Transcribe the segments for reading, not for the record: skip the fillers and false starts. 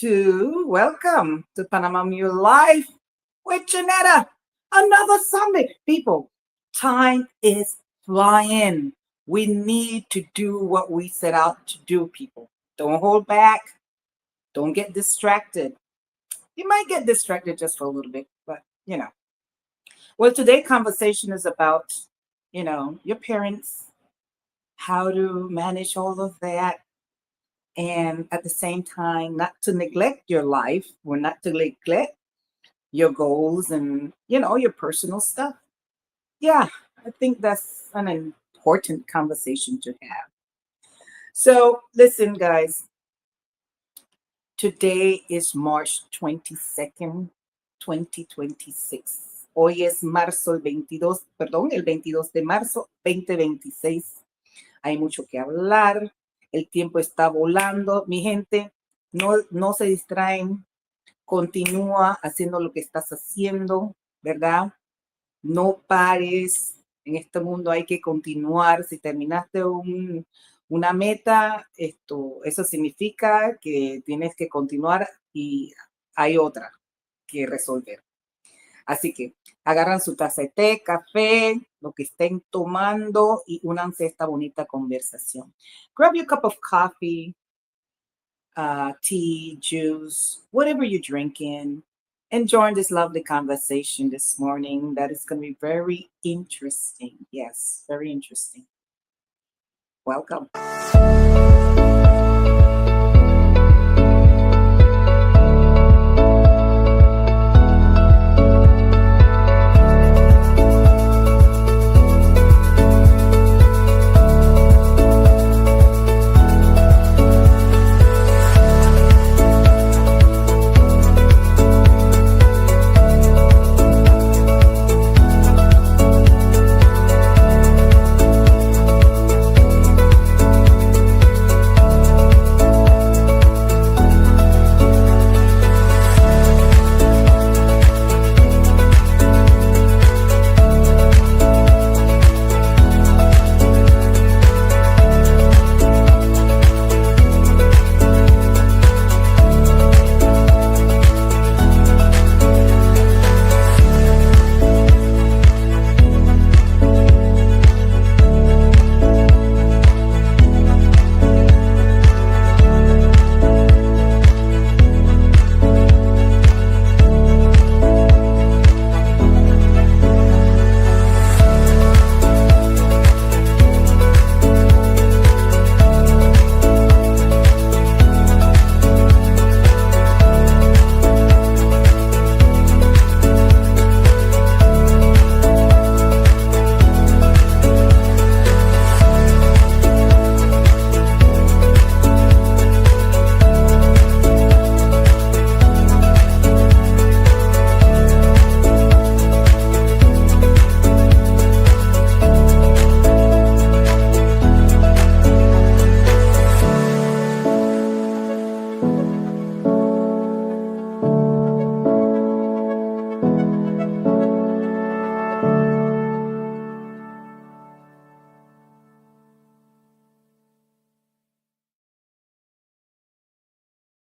welcome to Panama Mule Live with Janetta. Another Sunday. People, time is flying. We need to do what we set out to do, people. Don't hold back. Don't get distracted. You might get distracted just for a little bit, but you know. Well, today's conversation is about, your parents, how to manage all of that, and at the same time not to neglect your life or not to neglect your goals and your personal stuff. Yeah, I think that's an important conversation to have. So listen, guys, today is March 22nd, 2026. Hoy es marzo el 22, perdón, el 22 de marzo 2026. Hay mucho que hablar, el tiempo está volando. Mi gente, no se distraen, continúa haciendo lo que estás haciendo, ¿verdad? No pares, en este mundo hay que continuar. Si terminaste una meta, eso significa que tienes que continuar y hay otra que resolver. Así que agarran su taza de té, café, lo que estén tomando y únanse a esta bonita conversación. Grab your cup of coffee, tea, juice, whatever you're drinking, and join this lovely conversation this morning that is going to be very interesting. Yes, very interesting. Welcome.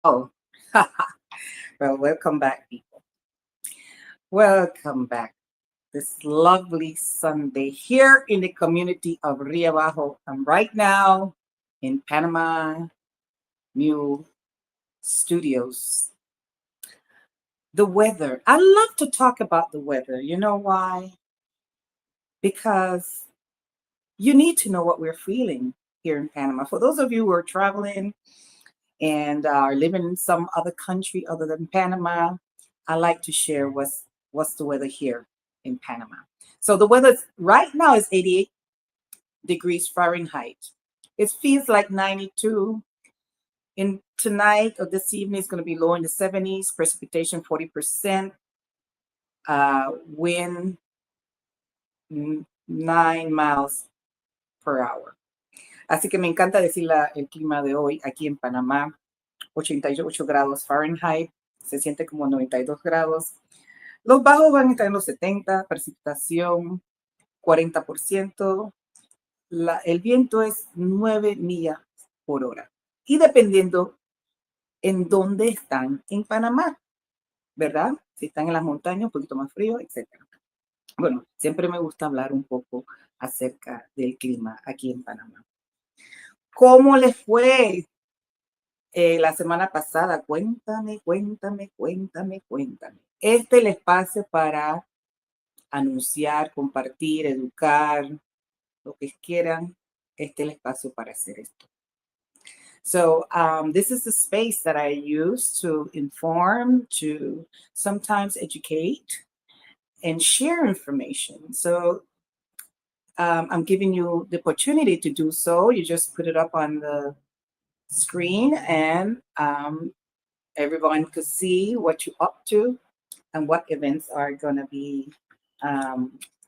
Oh, well, welcome back, people. Welcome back. This lovely Sunday here in the community of Rio Bajo. I'm right now in Panama Mule Studios. The weather. I love to talk about the weather. You know why? Because you need to know what we're feeling here in Panama. For those of you who are traveling and are living in some other country other than Panama, I like to share what's the weather here in Panama. So the weather right now is 88 degrees Fahrenheit. It feels like 92. In tonight or this evening, it's going to be low in the 70s, precipitation 40%, wind 9 miles per hour. Así que me encanta decir el clima de hoy aquí en Panamá, 88 grados Fahrenheit, se siente como 92 grados. Los bajos van a estar en los 70, precipitación 40%, el viento es 9 millas por hora. Y dependiendo en dónde están en Panamá, ¿verdad? Si están en las montañas, un poquito más frío, etcétera. Bueno, siempre me gusta hablar un poco acerca del clima aquí en Panamá. ¿Cómo les fue la semana pasada? Cuéntame, cuéntame, cuéntame, cuéntame. Este es el espacio para anunciar, compartir, educar, lo que quieran. Este es el espacio para hacer esto. So this is the space that I use to inform, to sometimes educate, and share information. So I'm giving you the opportunity to do so. You just put it up on the screen and everyone could see what you're up to and what events are going to be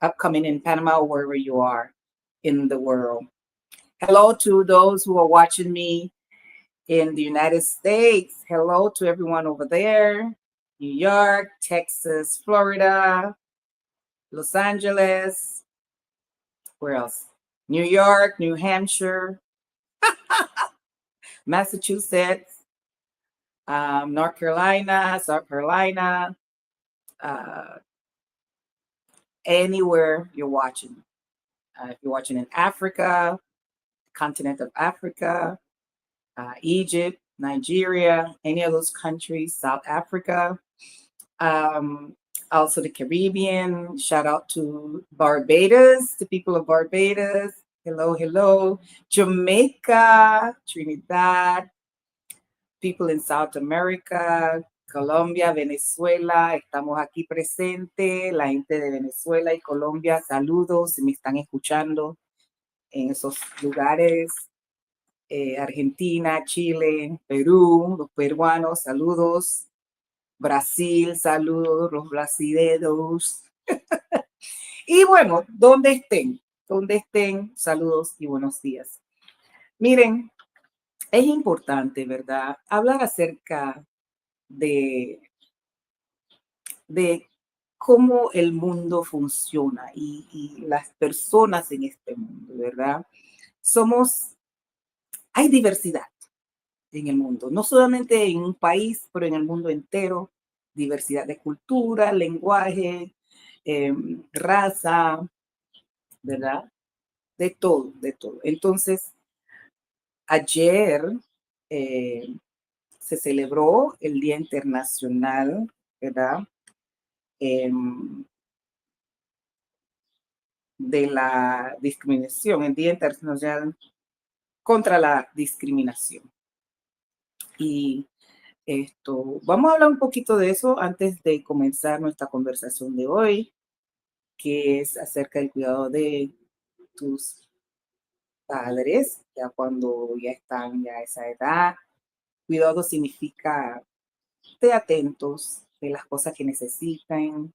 upcoming in Panama or wherever you are in the world. Hello to those who are watching me in the United States. Hello to everyone over there. New York, Texas, Florida, Los Angeles. Where else? New York, New Hampshire, Massachusetts, North Carolina, South Carolina, anywhere you're watching. If you're watching in Africa, continent of Africa, Egypt, Nigeria, any of those countries, South Africa, also the Caribbean. Shout out to Barbados, the people of Barbados. Hello, hello. Jamaica, Trinidad, people in South America, Colombia, Venezuela. Estamos aquí presentes, la gente de Venezuela y Colombia. Saludos, si me están escuchando en esos lugares. Argentina, Chile, Perú, los peruanos, saludos. Brasil, saludos, los brasileños. Y bueno, donde estén, saludos y buenos días. Miren, es importante, ¿verdad? Hablar acerca de cómo el mundo funciona y las personas en este mundo, ¿verdad? Hay diversidad en el mundo, no solamente en un país, pero en el mundo entero, diversidad de cultura, lenguaje, raza, ¿verdad? De todo, de todo. Entonces, ayer se celebró el Día Internacional, ¿verdad? De la discriminación, el Día Internacional contra la discriminación. Y vamos a hablar un poquito de eso antes de comenzar nuestra conversación de hoy, que es acerca del cuidado de tus padres, ya cuando ya están a esa edad. Cuidado significa estar atentos de las cosas que necesitan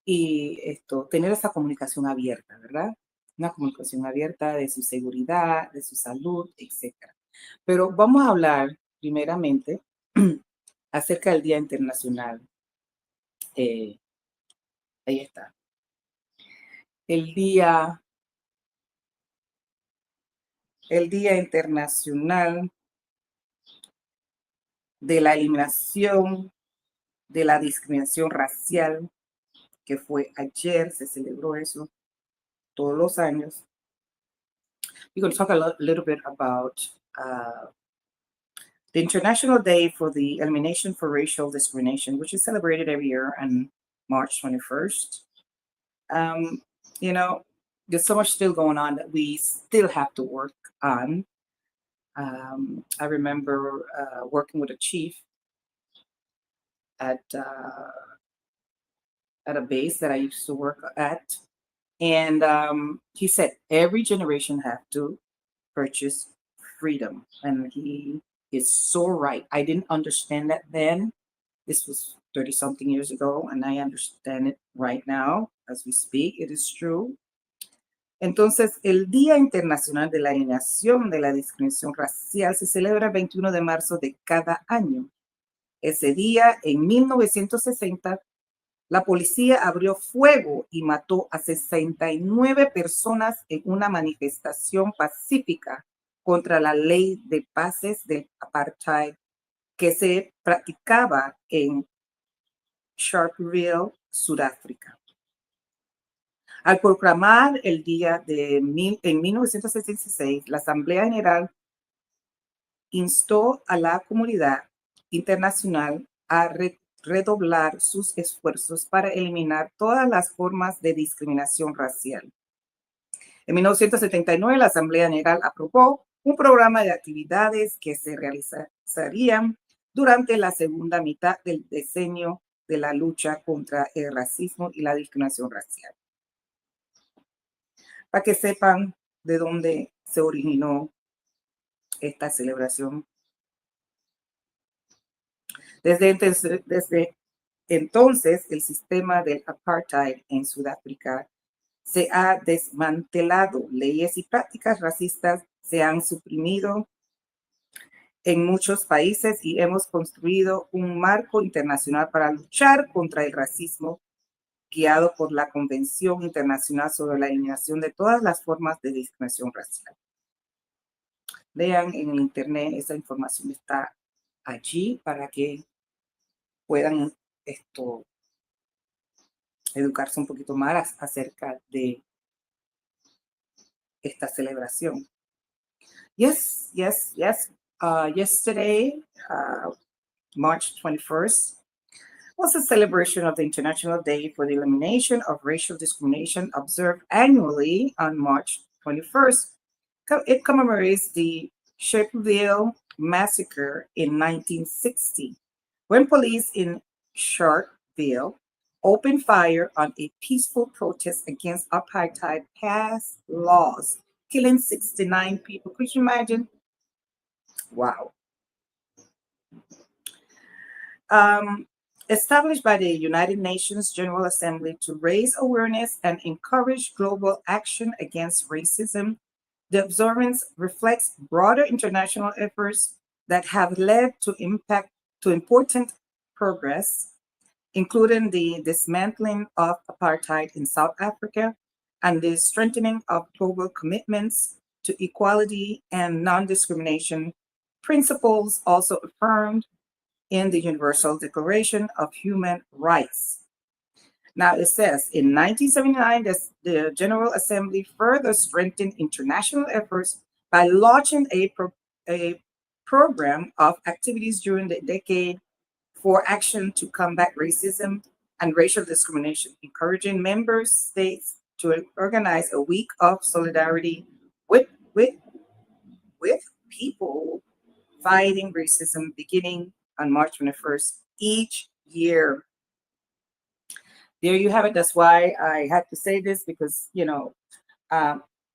y tener esa comunicación abierta, ¿verdad? Una comunicación abierta de su seguridad, de su salud, etc. Pero vamos a hablar primeramente acerca del Día Internacional. Ahí está. El Día Internacional de la Eliminación de la Discriminación Racial, que fue ayer, se celebró eso todos los años. We're going to talk a little bit about the International Day for the Elimination for Racial Discrimination, which is celebrated every year on March 21st. You know, there's so much still going on that we still have to work on. I remember working with a chief at a base that I used to work at. And he said, every generation have to purchase freedom. And he is so right. I didn't understand that then. This was 30-something years ago, and I understand it right now as we speak. It is true. Entonces, el Día Internacional de la Eliminación de la Discriminación Racial se celebra el 21 de marzo de cada año. Ese día, en 1960, la policía abrió fuego y mató a 69 personas en una manifestación pacífica contra la ley de pases del apartheid que se practicaba en Sharpeville, Sudáfrica. Al proclamar el día en 1966, la Asamblea General instó a la comunidad internacional a redoblar sus esfuerzos para eliminar todas las formas de discriminación racial. En 1979, la Asamblea General aprobó un programa de actividades que se realizarían durante la segunda mitad del decenio de la lucha contra el racismo y la discriminación racial. Para que sepan de dónde se originó esta celebración. Desde entonces, el sistema del apartheid en Sudáfrica se ha desmantelado. Leyes y prácticas racistas se han suprimido en muchos países y hemos construido un marco internacional para luchar contra el racismo, guiado por la Convención Internacional sobre la Eliminación de todas las formas de discriminación racial. Vean en el internet, esa información está allí para que puedan educarse un poquito más acerca de esta celebración. Yes. Yesterday, March 21st, was a celebration of the International Day for the Elimination of Racial Discrimination, observed annually on March 21st. It commemorates the Sharpeville massacre in 1960, when police in Sharpeville opened fire on a peaceful protest against apartheid passed laws, killing 69 people. Could you imagine? Wow. Established by the United Nations General Assembly to raise awareness and encourage global action against racism, the observance reflects broader international efforts that have led to important progress, including the dismantling of apartheid in South Africa and the strengthening of global commitments to equality and non-discrimination, principles also affirmed in the Universal Declaration of Human Rights. Now it says, in 1979, the General Assembly further strengthened international efforts by launching a program of activities during the decade for action to combat racism and racial discrimination, encouraging member states to organize a week of solidarity with people fighting racism beginning on March 21st each year. There you have it. That's why I had to say this, because,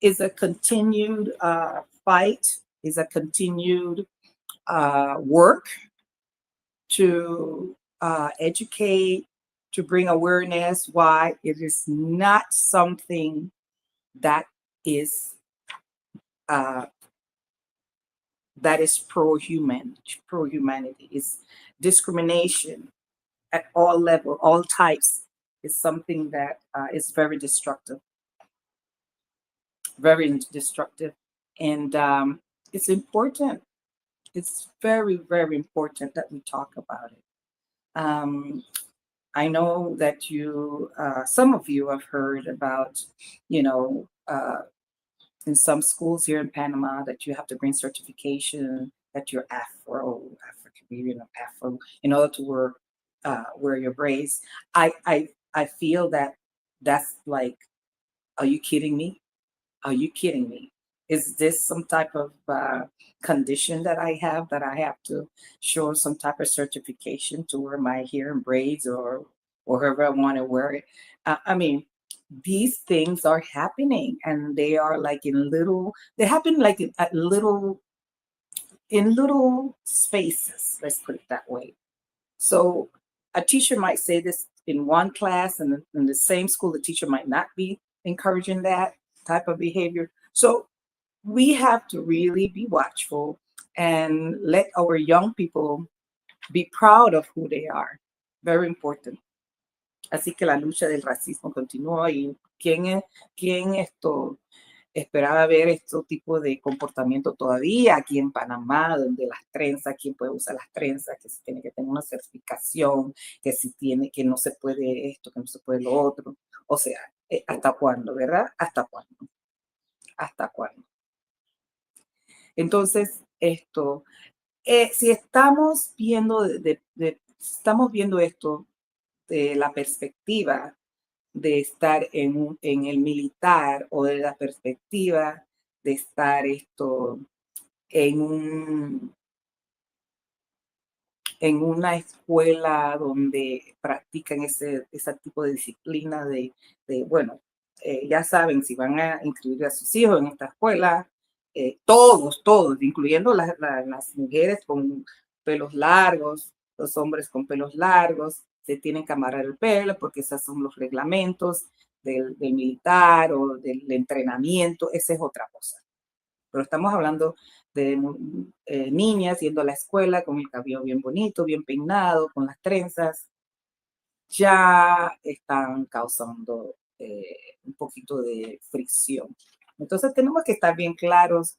it's a continued fight, is a continued work to educate, to bring awareness why it is not something that is pro-humanity. It's discrimination at all levels, all types, is something that is very destructive. Very destructive. And it's important. It's very, very important that we talk about it. I know that some of you have heard about, in some schools here in Panama, that you have to bring certification that you're African-American or Afro, in order to wear your braids. I feel that that's like, are you kidding me? Are you kidding me? Is this some type of condition that I have to show some type of certification to wear my hair in braids or however I want to wear it? I mean, these things are happening, and they are like they happen like in little spaces, let's put it that way. So a teacher might say this in one class, and in the same school, the teacher might not be encouraging that type of behavior. So we have to really be watchful and let our young people be proud of who they are. Very important. Así que la lucha del racismo continúa, y quien esperaba ver este tipo de comportamiento todavía aquí en Panamá, donde las trenzas, quién puede usar las trenzas, que si tiene que tener una certificación, que si tiene, que no se puede esto, que no se puede lo otro. O sea, ¿hasta cuándo, verdad? ¿Hasta cuándo? ¿Hasta cuándo? Entonces, si estamos viendo, estamos viendo esto de la perspectiva de estar en el militar o de la perspectiva de estar en un, en una escuela donde practican ese tipo de disciplina bueno, ya saben, si van a inscribir a sus hijos en esta escuela, todos, incluyendo las mujeres con pelos largos, los hombres con pelos largos, se tienen que amarrar el pelo porque esos son los reglamentos del militar o del entrenamiento, esa es otra cosa. Pero estamos hablando de niñas yendo a la escuela con el cabello bien bonito, bien peinado, con las trenzas, ya están causando un poquito de fricción. Entonces tenemos que estar bien claros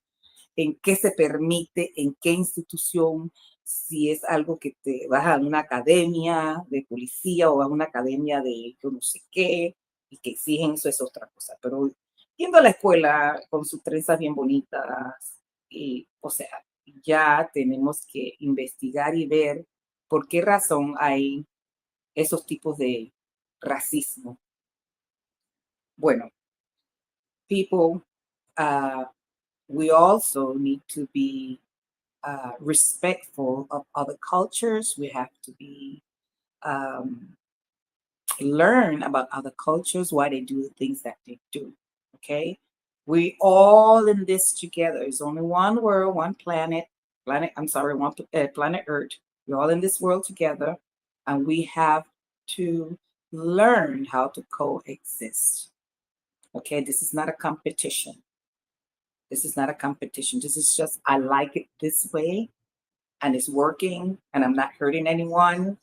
en qué se permite, en qué institución, si es algo que te vas a una academia de policía o a una academia de yo no sé qué, y que exigen eso es otra cosa. Pero yendo a la escuela con sus trenzas bien bonitas, y, o sea, ya tenemos que investigar y ver por qué razón hay esos tipos de racismo. Bueno, people, uh, we also need to be respectful of other cultures. We have to be um, learn about other cultures, why they do the things that they do. Okay, we all in this together. It's only one world, one planet. One planet Earth. We're all in this world together, and we have to learn how to coexist. Okay, this is not a competition. This is not a competition. This is just I like it this way, and it's working and I'm not hurting anyone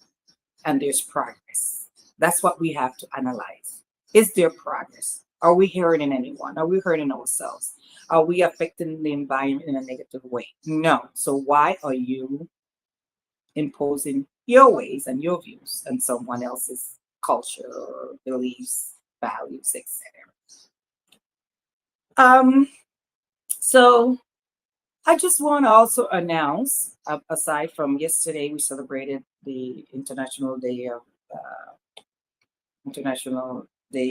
and there's progress. That's what we have to analyze. Is there progress? Are we hurting anyone? Are we hurting ourselves? Are we affecting the environment in a negative way? No. So why are you imposing your ways and your views on someone else's culture, beliefs, values, etc.? So I just want to also announce, aside from yesterday, we celebrated the International Day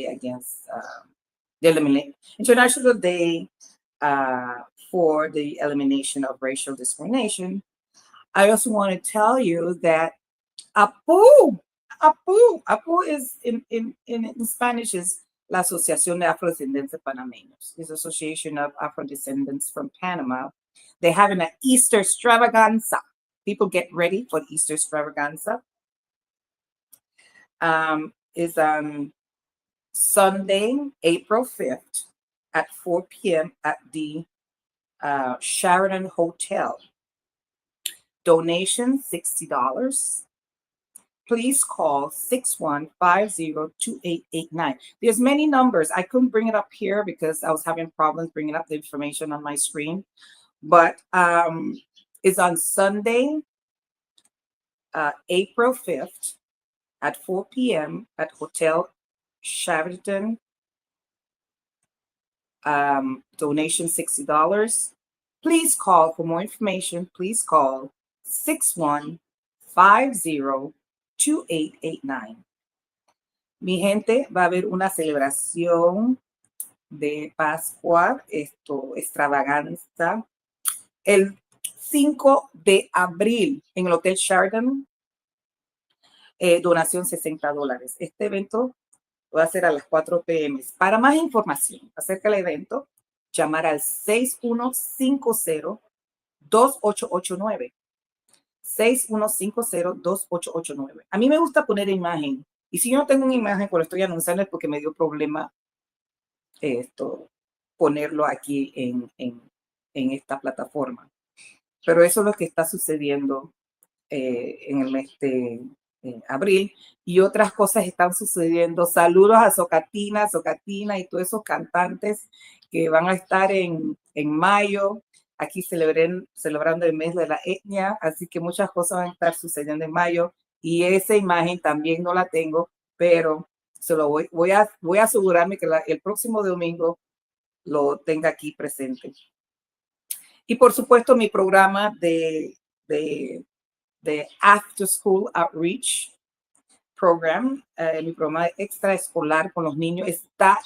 against International Day for the elimination of racial discrimination. I also want to tell you that Apu is in Spanish is La Asociación de Afrodescendientes Panameños. It's Association of Afrodescendants from Panama. They're having an Easter extravaganza. People get ready for Easter extravaganza. Is on Sunday, April 5th at 4 p.m. at the Sheraton Hotel. Donation $60. Please call 6150-2889. There's many numbers. I couldn't bring it up here because I was having problems bringing up the information on my screen. But it's on Sunday, April 5th at 4 p.m. at Hotel Sheraton. Donation $60. Please call for more information. Please call 6150-2889. Mi gente, va a haber una celebración de Pascua, extravaganza, el 5 de abril en el Hotel Sheraton. Donación $60. Este evento va a ser a las 4 p.m. Para más información acerca del evento, llamar al 6150-2889. 6150-2889. A mí me gusta poner imagen. Y si yo no tengo una imagen cuando estoy anunciando es porque me dio problema ponerlo aquí en esta plataforma. Pero eso es lo que está sucediendo en el mes abril, y otras cosas están sucediendo. Saludos a Socatina y todos esos cantantes que van a estar en mayo, aquí celebrando el mes de la etnia, así que muchas cosas van a estar sucediendo en mayo, y esa imagen también no la tengo, pero se lo voy a asegurarme que el próximo domingo lo tenga aquí presente. Y por supuesto mi programa de After School Outreach Program, mi programa extraescolar con los niños está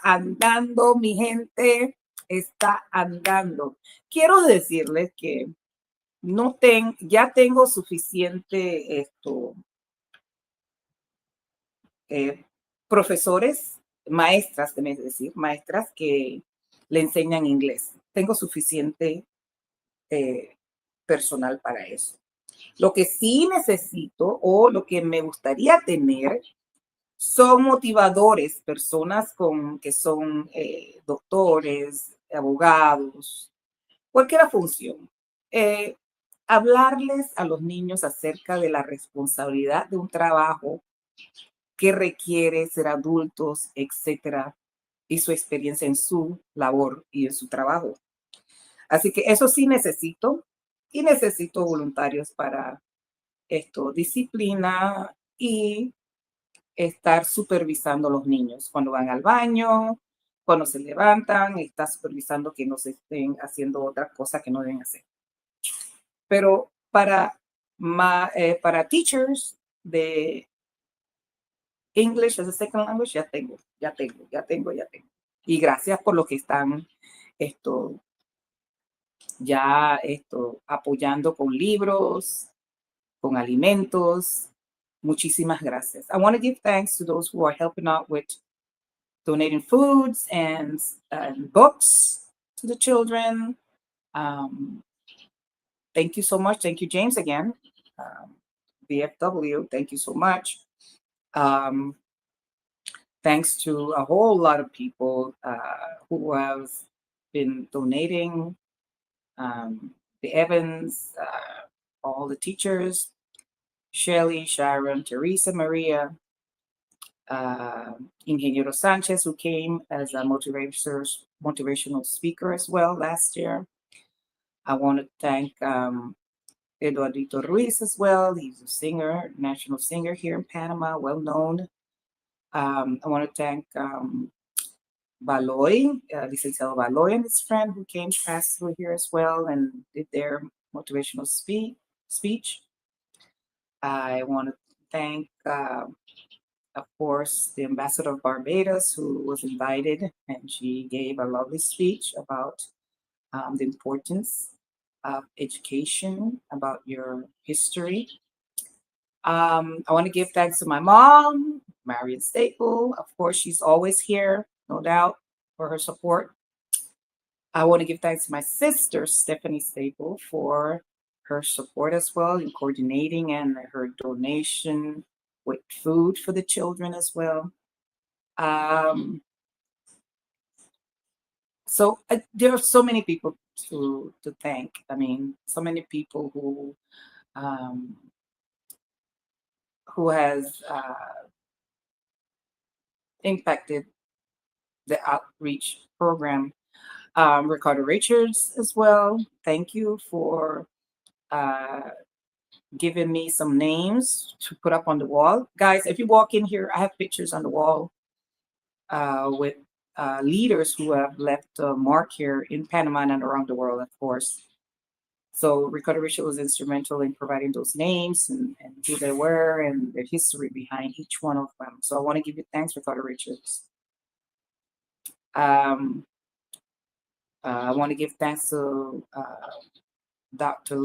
andando, mi gente, está andando. Quiero decirles que ya tengo suficiente profesores, maestras, es decir, maestras que le enseñan inglés. Tengo suficiente personal para eso. Lo que sí necesito o lo que me gustaría tener son motivadores, personas que son doctores, abogados, cualquier función. Hablarles a los niños acerca de la responsabilidad de un trabajo que requiere ser adultos, etcétera, y su experiencia en su labor y en su trabajo. Así que eso sí necesito, y necesito voluntarios para disciplina y estar supervisando a los niños cuando van al baño, cuando se levantan, está supervisando que no se estén haciendo otras cosas que no deben hacer. Pero para teachers de English as a second language ya tengo. Y gracias por lo que están apoyando con libros, con alimentos. Muchísimas gracias. I want to give thanks to those who are helping out with donating foods and books to the children. Thank you so much. Thank you, James, again. BFW, thank you so much. Thanks to a whole lot of people who have been donating, the Evans, all the teachers, Shelly, Sharon, Teresa, Maria, Ingeniero Sanchez, who came as a motivational speaker as well last year. I want to thank Eduardito Ruiz as well. He's a singer, national singer here in Panama, well known. I want to thank Baloy, Licenciado Baloy and his friend who came past through here as well and did their motivational speech. I want to thank, of course, the ambassador of Barbados, who was invited, and she gave a lovely speech about the importance of education, about your history. I want to give thanks to my mom, Marion Staple. Of course, she's always here, no doubt, for her support. I want to give thanks to my sister, Stephanie Staple, for her support as well in coordinating and her donation with food for the children as well. So there are so many people to thank. I mean, so many people who has impacted the outreach program. Ricardo Richards as well. Thank you for giving me some names to put up on the wall. Guys, if you walk in here, I have pictures on the wall with leaders who have left a mark here in Panama and around the world, of course. So Ricardo Richards was instrumental in providing those names and who they were and their history behind each one of them. So I want to give you thanks, Ricardo Richards. I want to give thanks to Dr.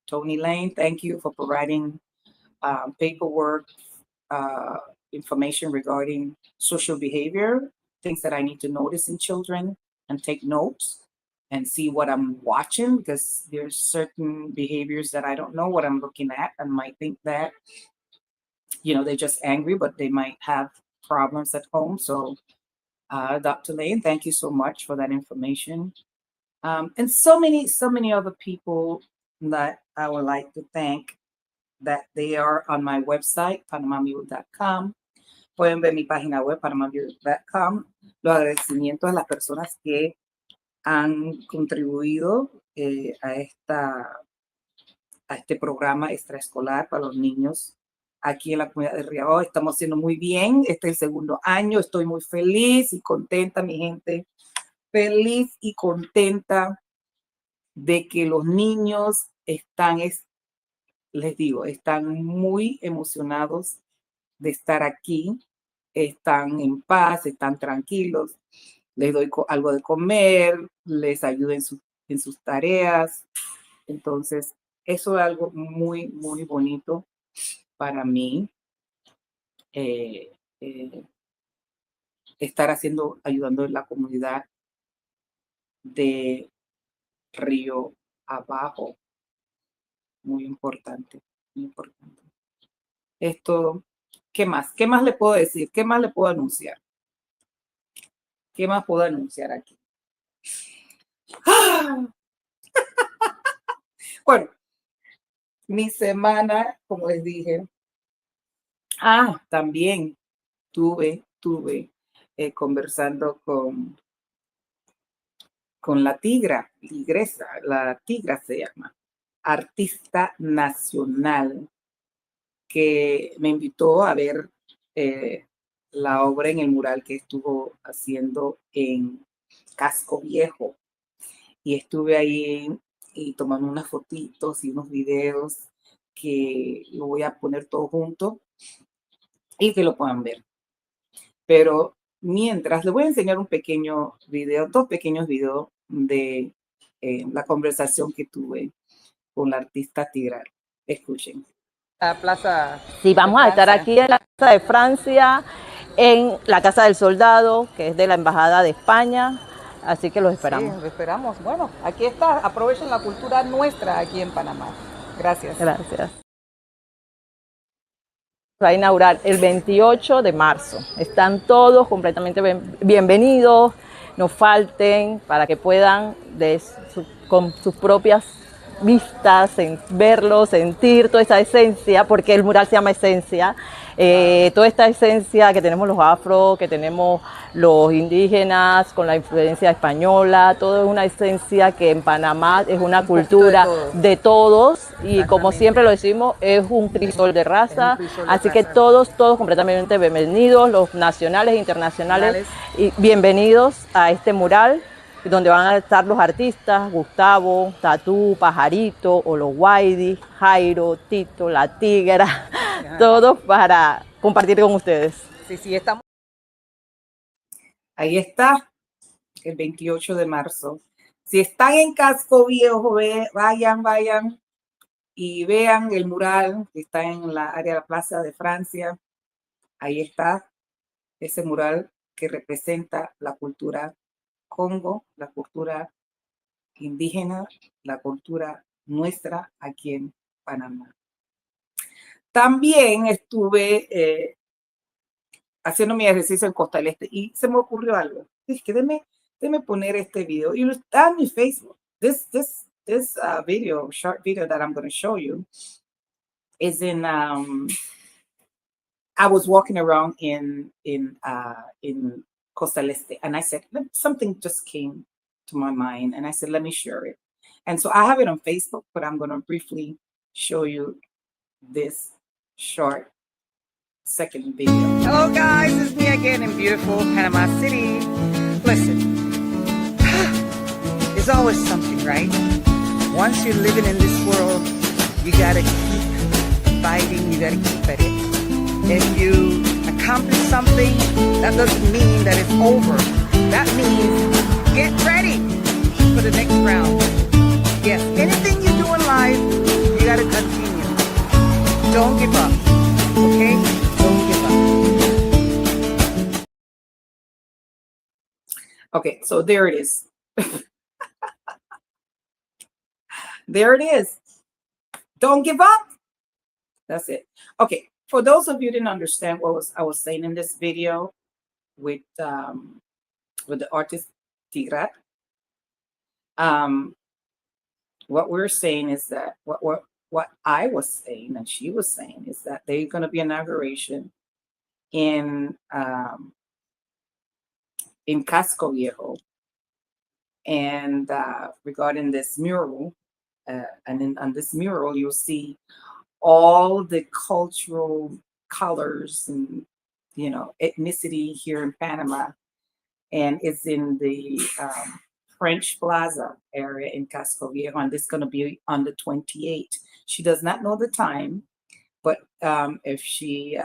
Tony Lane. Thank you for providing paperwork, information regarding social behavior, things that I need to notice in children and take notes and see what I'm watching, because there's certain behaviors that I don't know what I'm looking at and might think that, they're just angry, but they might have problems at home. So Dr. Lane, thank you so much for that information. And so many other people that I would like to thank that they are on my website, panamamule.com. Pueden ver mi página web, panamamule.com. Los agradecimientos a las personas que han contribuido a este programa extraescolar para los niños aquí en la comunidad de Riabao. Estamos haciendo muy bien. Este es el 2º año. Estoy muy feliz y contenta, mi gente. Feliz y contenta de que los niños están, les digo, están muy emocionados de estar aquí. Están en paz, están tranquilos. Les doy algo de comer, les ayudo en sus tareas. Entonces, eso es algo muy, muy bonito para mí. Estar ayudando en la comunidad de Río Abajo. Muy importante, muy importante. Esto, ¿qué más? ¿Qué más le puedo decir? ¿Qué más le puedo anunciar? ¿Qué más puedo anunciar aquí? ¡Ah! Bueno, mi semana, como les dije, también tuve conversando con la tigresa, la tigra se llama, artista nacional, que me invitó a ver la obra en el mural que estuvo haciendo en Casco Viejo. Y estuve ahí y tomando unas fotitos y unos videos que lo voy a poner todo junto y que lo puedan ver. Pero mientras, les voy a enseñar un pequeño video, 2 pequeños videos de la conversación que tuve con la artista tigra. Escuchen. La plaza. Sí, vamos a estar aquí en la Casa de Francia, en la Casa del Soldado, que es de la Embajada de España, así que los esperamos. Sí, lo esperamos. Bueno, aquí está, aprovechen la cultura nuestra aquí en Panamá. Gracias. Gracias. Va a inaugurar el 28 de marzo. Están todos completamente bienvenidos, no falten para que puedan con sus propias vistas, verlo, sentir toda esa esencia, porque el mural se llama esencia, toda esta esencia que tenemos los afro, que tenemos los indígenas con la influencia española, todo es una esencia que en Panamá es una cultura de todos y como siempre lo decimos, es un crisol de raza, así que todos completamente bienvenidos, los nacionales e internacionales, y bienvenidos a este mural donde van a estar los artistas, Gustavo, Tatú, Pajarito, Olowaidi, Jairo, Tito, La Tigra, todos para compartir con ustedes. Sí, estamos. Ahí está, el 28 de marzo. Si están en Casco Viejo, vayan y vean el mural que está en la área de la Plaza de Francia. Ahí está ese mural que representa la cultura Congo, la cultura indígena, la cultura nuestra aquí en Panamá. También estuve haciendo mi ejercicio en Costa del Este y se me ocurrió algo. Es que déme poner este video y está en mi Facebook. This video, short video that I'm going to show you is in I was walking around in Costa del Este, and I said something just came to my mind, and I said let me share it. And so I have it on Facebook, but I'm going to briefly show you this short second video. Hello guys, it's me again in beautiful Panama City. Listen, there's always something, right? Once you're living in this world, you gotta keep fighting, you gotta keep at it. If you accomplish something, that doesn't mean that it's over. That means get ready for the next round. Yes, anything you do in life, you gotta continue. Don't give up, okay? Don't give up. Okay, so there it is. There it is. Don't give up. That's it. Okay, for those of you who didn't understand what I was saying in this video with the artist Tigrat, what we're saying is that what what I was saying and she was saying is that there's going to be inauguration in Casco Viejo, and regarding this mural, on this mural you'll see all the cultural colors and ethnicity here in Panama, and it's in the French Plaza area in Casco Viejo, and this is going to be on the 28th. She does not know the time, but if she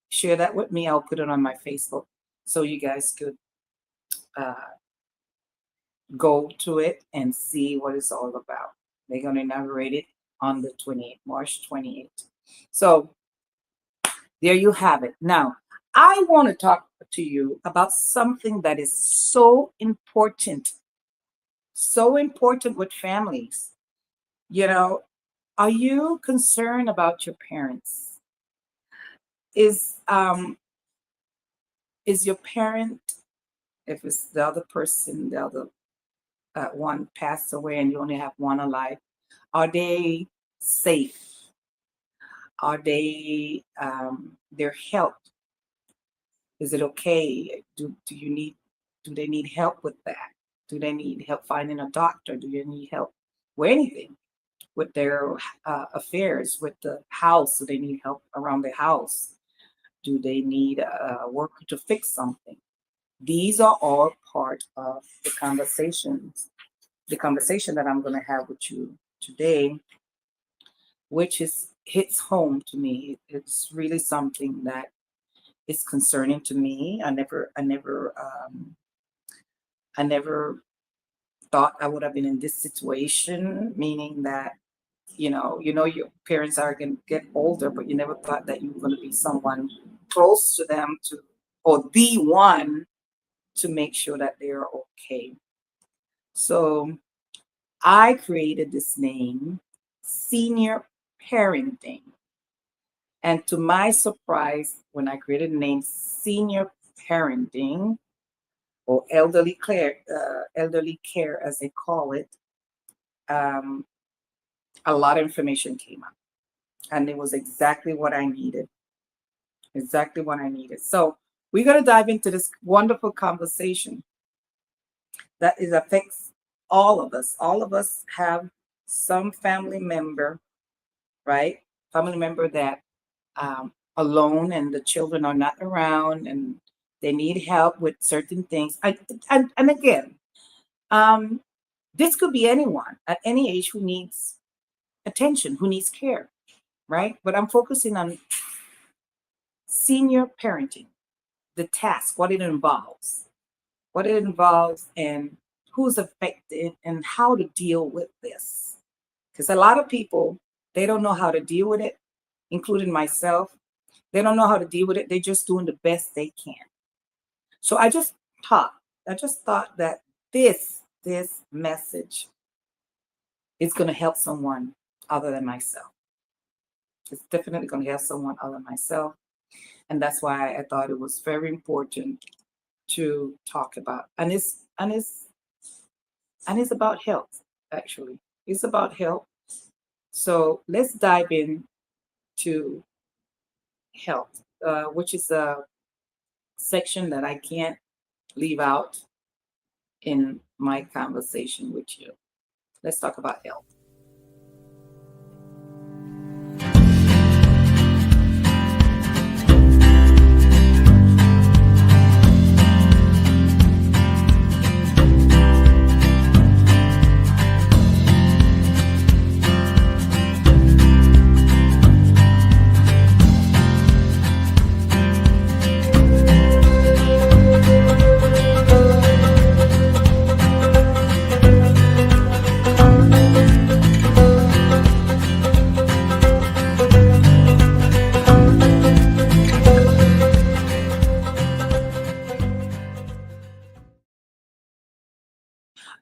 share that with me, I'll put it on my Facebook so you guys could uh, go to it and see what it's all about. They're going to inaugurate it on the 28th, March 28th. So there you have it. Now, I want to talk to you about something that is so important with families. You know, are you concerned about your parents? Is your parent, if it's the other person, the other one passed away and you only have one alive, are they safe? Are they their health? Is it okay? Do they need help with that? Do they need help finding a doctor? Do they need help with anything? With their affairs, with the house? Do they need help around the house? Do they need a worker to fix something? These are all part of the conversation that I'm going to have with you today, which hits home to me. It's really something that is concerning to me. I never thought I would have been in this situation, meaning that your parents are going to get older, but you never thought that you were going to be someone close to them or the one to make sure that they're okay. So I created this name, senior parenting. And to my surprise, when I created the name senior parenting, or elderly care as they call it, um, a lot of information came up. And it was exactly what I needed. Exactly what I needed. So we're going to dive into this wonderful conversation that affects all of us. All of us have some family member, right? Family member that alone and the children are not around and they need help with certain things. And again, this could be anyone at any age who needs attention, who needs care, right? But I'm focusing on senior parenting, the task, what it involves, and who's affected, and how to deal with this. Because a lot of people, they don't know how to deal with it, including myself. They don't know how to deal with it. They're just doing the best they can. So I just thought that this message is going to help someone other than myself. It's definitely going to help someone other than myself. And that's why I thought it was very important to talk about. And it's about health, actually. It's about health. So let's dive in to health, which is a section that I can't leave out in my conversation with you. Let's talk about health.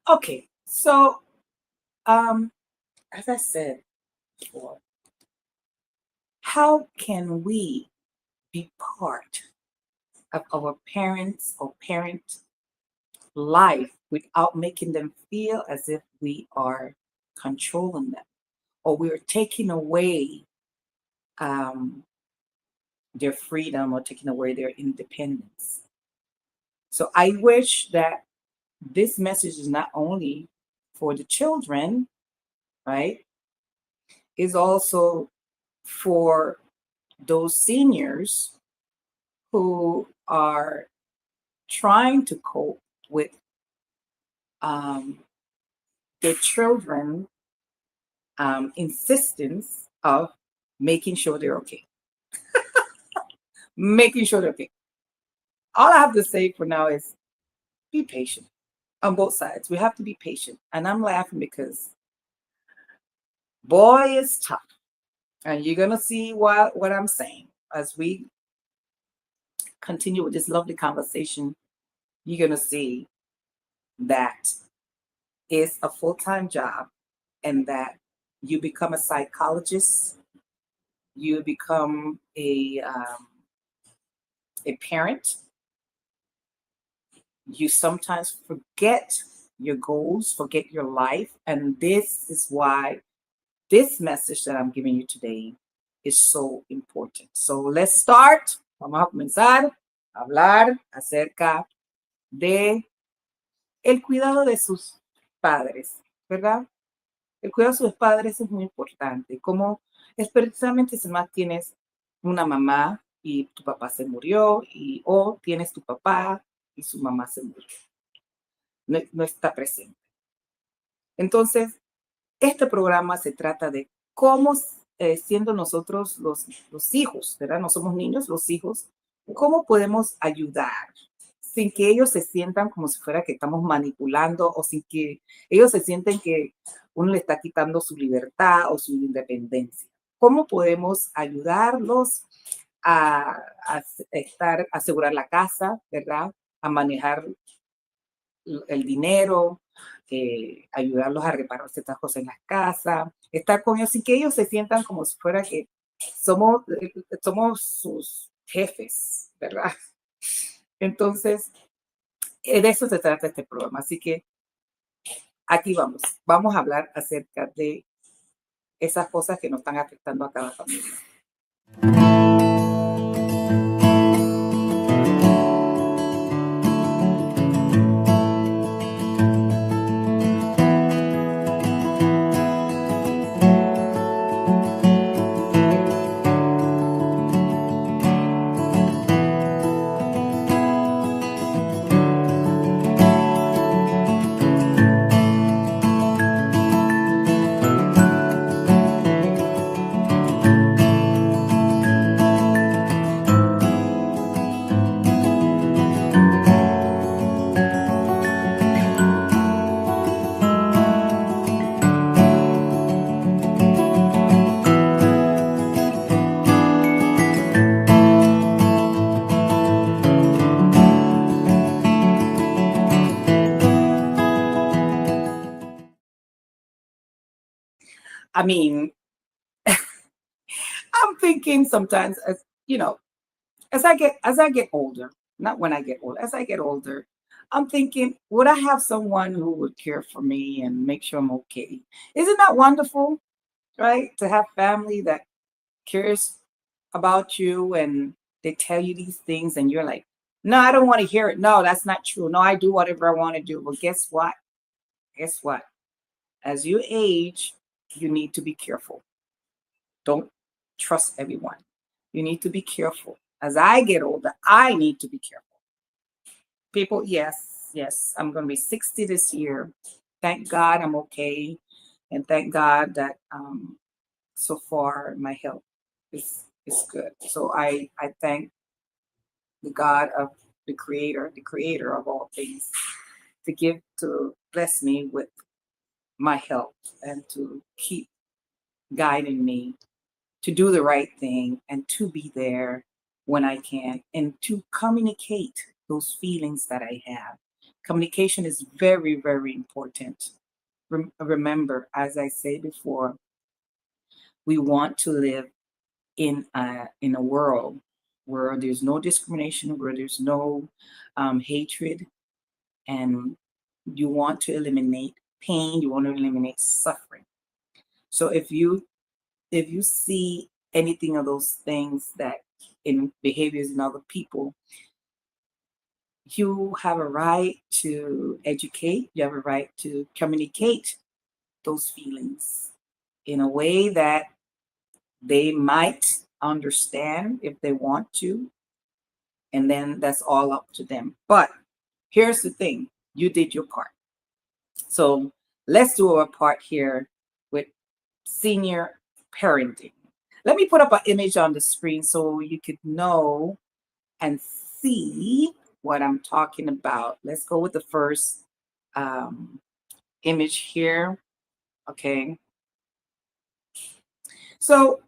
Okay, so as I said before, how can we be part of our parents or parent life without making them feel as if we are controlling them? or we're taking away their freedom or taking away their independence. So I wish that this message is not only for the children, right? Is also for those seniors who are trying to cope with their children insistence of making sure they're okay. Making sure they're okay. All I have to say for now is be patient on both sides. We have to be patient. And I'm laughing because boy, it's tough. And you're going to see what I'm saying as we continue with this lovely conversation. You're going to see that it's a full-time job and that you become a psychologist, you become a parent. You sometimes forget your goals, forget your life. And this is why this message that I'm giving you today is so important. So let's start. Vamos a comenzar a hablar acerca de el cuidado de sus padres, ¿verdad? El cuidado de sus padres es muy importante. Como especialmente si más tienes una mamá y tu papá se murió, o tienes tu papá y su mamá se murió. No está presente. Entonces, este programa se trata de cómo, siendo nosotros los hijos, ¿verdad? No somos niños, los hijos, cómo podemos ayudar sin que ellos se sientan como si fuera que estamos manipulando o sin que ellos se sienten que uno le está quitando su libertad o su independencia. ¿Cómo podemos ayudarlos a asegurar la casa, ¿verdad? A manejar el dinero, ayudarlos a reparar ciertas cosas en las casas, estar con ellos sin que ellos se sientan como si fuera que somos sus jefes, ¿verdad? Entonces, de eso se trata este programa. Así que aquí vamos a hablar acerca de esas cosas que nos están afectando a cada familia. I mean, I'm thinking sometimes, as you know, as I get older, not when I get older, as I get older, I'm thinking, would I have someone who would care for me and make sure I'm okay? Isn't that wonderful, right? To have family that cares about you and they tell you these things and you're like, no, I don't want to hear it. No, that's not true. No, I do whatever I want to do. But guess what? Guess what? As you age, you need to be careful. Don't trust everyone. You need to be careful. As I get older, I need to be careful. People, yes, I'm going to be 60 this year. Thank God I'm okay. And thank God that so far my health is good. So I thank the God of the creator of all things, to bless me with my health and to keep guiding me to do the right thing and to be there when I can and to communicate those feelings that I have. Communication is very, very important. Remember, as I said before, we want to live in a world where there's no discrimination, where there's no hatred, and you want to eliminate pain, you want to eliminate suffering. So if you see anything of those things that in behaviors in other people, you have a right to educate, you have a right to communicate those feelings in a way that they might understand if they want to, and then that's all up to them. But here's the thing, you did your part. So let's do our part here with senior parenting. Let me put up an image on the screen so you could know and see what I'm talking about. Let's go with the first um, image here. Okay. So,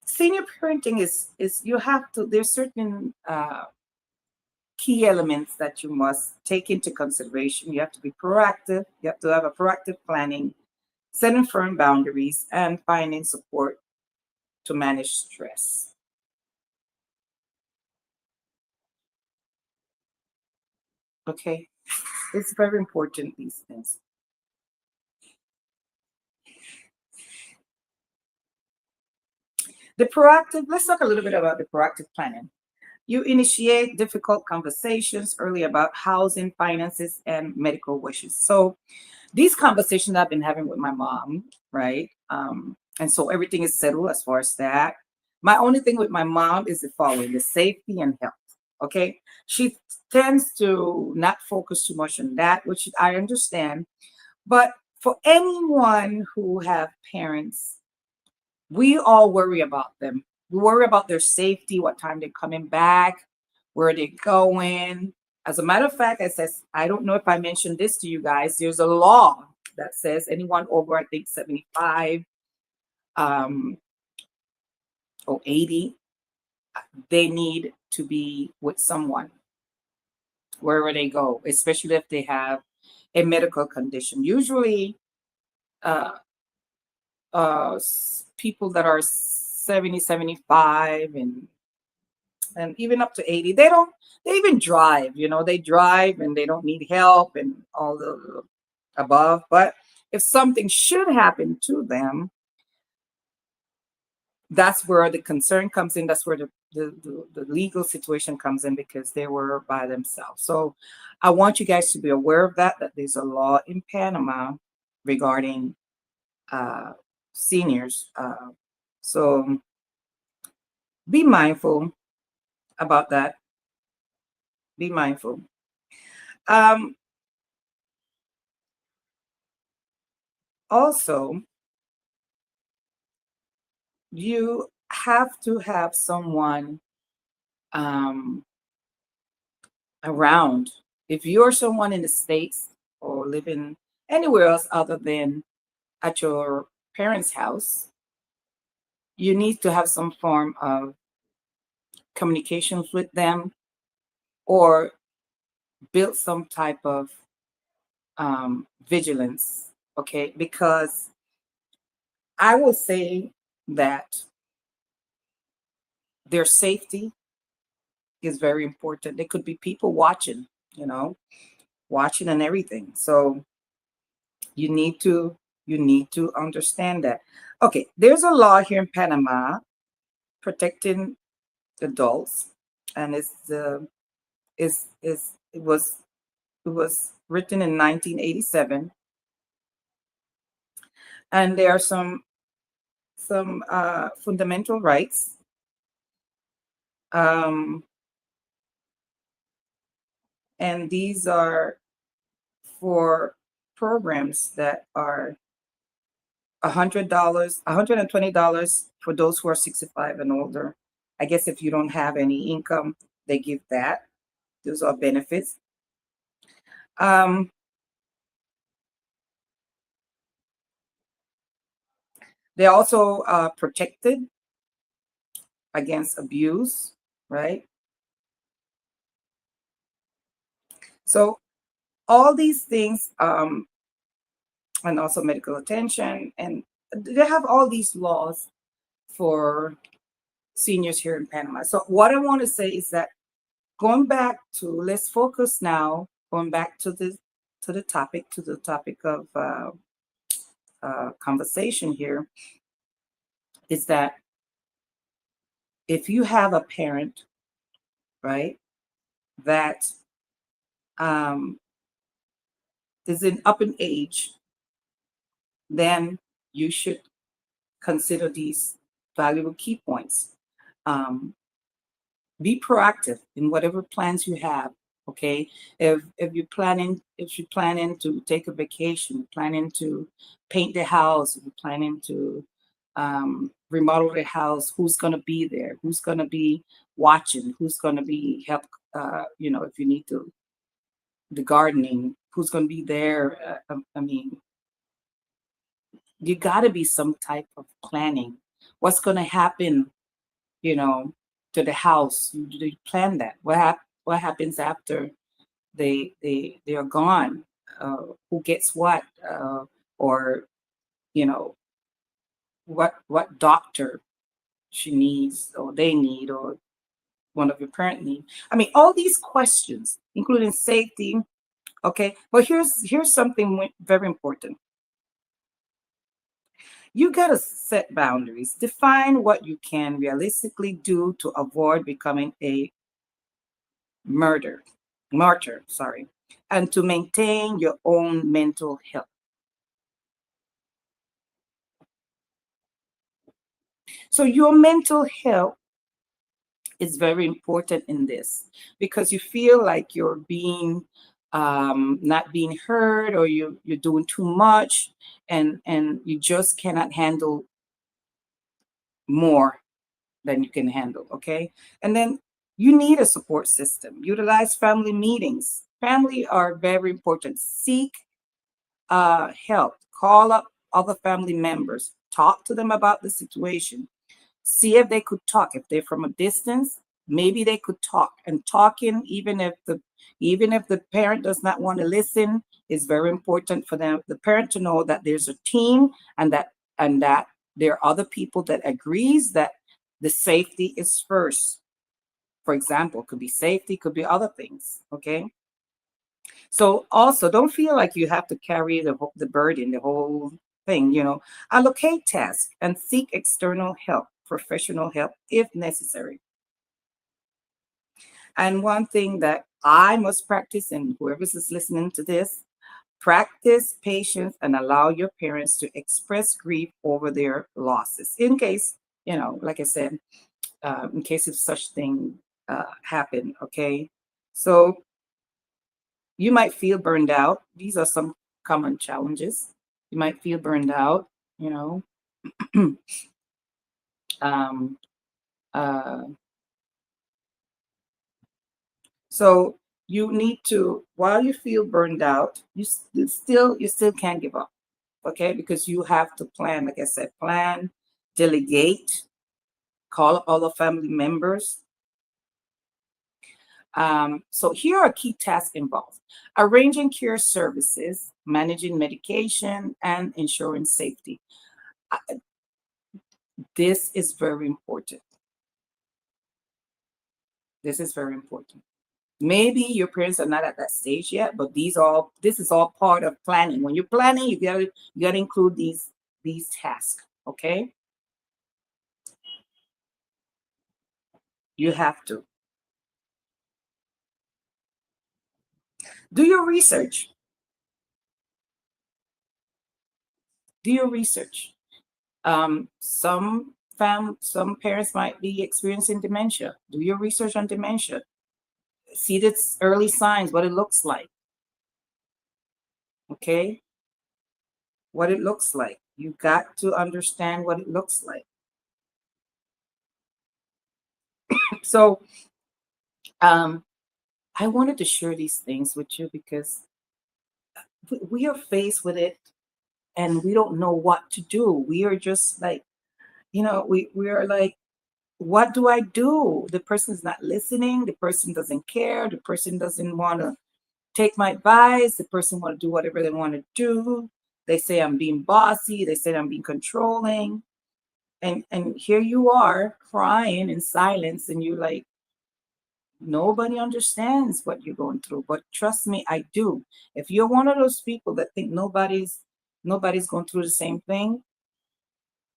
senior parenting is you have to, there's certain key elements that you must take into consideration. You have to be proactive, you have to have a proactive planning, setting firm boundaries, and finding support to manage stress. Okay, it's very important, these things. The proactive, let's talk a little bit about the proactive planning. You initiate difficult conversations early about housing, finances, and medical wishes. So these conversations I've been having with my mom, right? And so everything is settled as far as that. My only thing with my mom is the following: the safety and health. Okay. She tends to not focus too much on that, which I understand. But for anyone who have parents, we all worry about them. We worry about their safety, what time they're coming back, where they're going. As a matter of fact, I don't know if I mentioned this to you guys. There's a law that says anyone over, I think, 75 um, or 80, they need to be with someone wherever they go, especially if they have a medical condition. Usually, uh, people that are 70, 75, and even up to 80, they even drive, they drive and they don't need help and all the above. But if something should happen to them, that's where the concern comes in. That's where the legal situation comes in, because they were by themselves. So I want you guys to be aware of that there's a law in Panama regarding seniors. So be mindful about that. Be mindful. Um, Also, you have to have someone um, around. If you're someone in the States or living anywhere else other than at your parents' house, you need to have some form of communications with them, or build some type of vigilance. Okay, because I will say that their safety is very important. There could be people watching, you know, watching and everything. So you need to understand that. Okay, there's a law here in Panama protecting adults, and it was written in 1987, and there are some fundamental rights. Um, and these are for programs that are $100, $120 for those who are 65 and older. I guess if you don't have any income, they give that. Those are benefits. Um, they're also protected against abuse, right? So all these things, and also medical attention, and they have all these laws for seniors here in Panama. So what I want to say is that, going back to, let's focus now going back to the topic of conversation here, is that if you have a parent, right, that um, is in up in age, then you should consider these valuable key points. Um, be proactive in whatever plans you have. Okay, if you're planning to take a vacation, planning to paint the house, if you're planning to remodel the house, who's going to be there, who's going to be watching, who's going to be help, if you need to the gardening, who's going to be there. I mean, you got to be some type of planning. What's going to happen, you know, to the house? You plan that. What happens after they are gone? Who gets what? Or you know, what doctor she needs, or they need, or one of your parent need. I mean, all these questions, including safety. Okay, but here's something very important. You got to set boundaries. Define what you can realistically do to avoid becoming a martyr, sorry, and to maintain your own mental health. So your mental health is very important in this, because you feel like you're being not being heard, or you're doing too much, and you just cannot handle more than you can handle. Okay, and then you need a support system. Utilize family meetings. Family are very important. Seek help. Call up other family members. Talk to them about the situation. See if they could talk. If they're from a distance, maybe they could talk. And talking, even if the parent does not want to listen, is very important for the parent to know that there's a team, and that there are other people that agrees that the safety is first. For example, could be safety, could be other things. Okay. So also, don't feel like you have to carry the burden, the whole thing. Allocate tasks and seek external help, professional help if necessary. And one thing that I must practice, and whoever's is listening to this, practice patience and allow your parents to express grief over their losses. In case, like I said, in case if such thing happen. Okay, so you might feel burned out. These are some common challenges. You might feel burned out, you know. um, uh, so you need to, while you feel burned out, you still can't give up, okay? Because you have to plan, like I said, plan, delegate, call up all the family members. So here are key tasks involved: arranging care services, managing medication, and ensuring safety. This is very important. This is very important. Maybe your parents are not at that stage yet, but this is all part of planning. When you're planning, you gotta include these tasks. Okay, you have to do your research. Do your research. Some parents might be experiencing dementia. Do your research on dementia. See the early signs, what it looks like. Okay, what it looks like. You got to understand what it looks like. So, I wanted to share these things with you because we are faced with it, and we don't know what to do. We are just like, we are like, what do I do? The person's not listening. The person doesn't care. The person doesn't want to take my advice. The person want to do whatever they want to do. They say I'm being bossy. They say I'm being controlling. And here you are crying in silence, and you're like, Nobody understands what you're going through, but trust me, I do. If you're one of those people that think nobody's going through the same thing,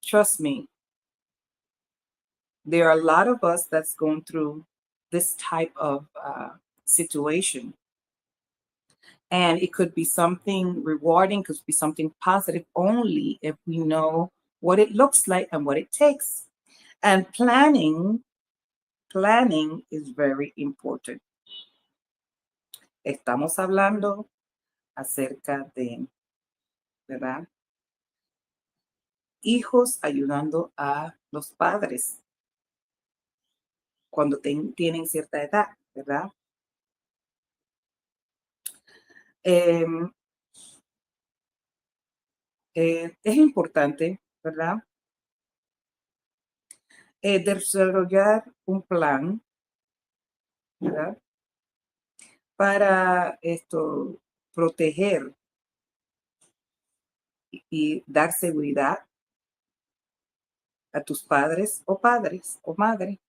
trust me, there are a lot of us that's going through this type of situation. And it could be something rewarding, could be something positive only if we know what it looks like and what it takes. And planning is very important. Estamos hablando acerca de, ¿verdad? Hijos ayudando a los padres cuando tienen cierta edad, ¿verdad? Em, es importante, ¿verdad? Desarrollar un plan, ¿verdad? Para esto, proteger y dar seguridad a tus padres o madre.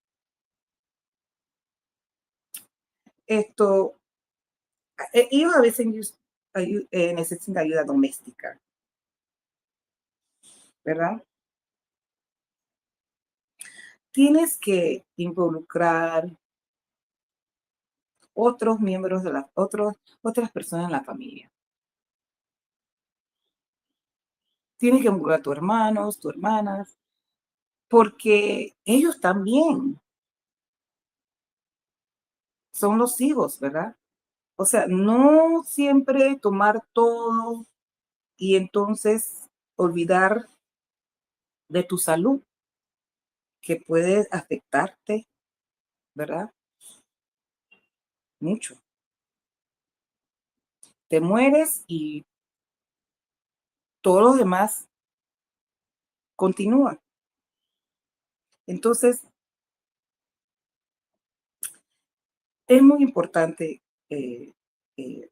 Esto, ellos a veces necesitan ayuda doméstica, ¿verdad? Tienes que involucrar otros miembros de otras personas en la familia. Tienes que involucrar a tus hermanos, tus hermanas, porque ellos también son los hijos, ¿verdad? O sea, no siempre tomar todo y entonces olvidar de tu salud, que puede afectarte, ¿verdad? Mucho. Te mueres y todo lo demás continúa. Entonces, es muy importante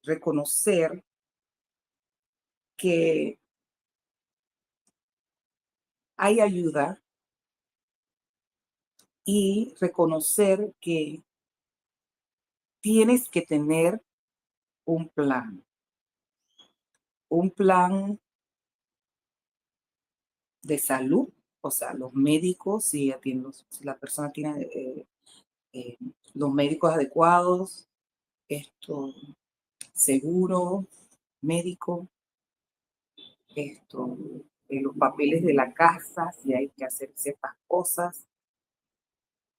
reconocer que hay ayuda y reconocer que tienes que tener un plan de salud, o sea, los médicos, si la persona tiene eh, los médicos adecuados, seguro médico, los papeles de la casa, si hay que hacer ciertas cosas,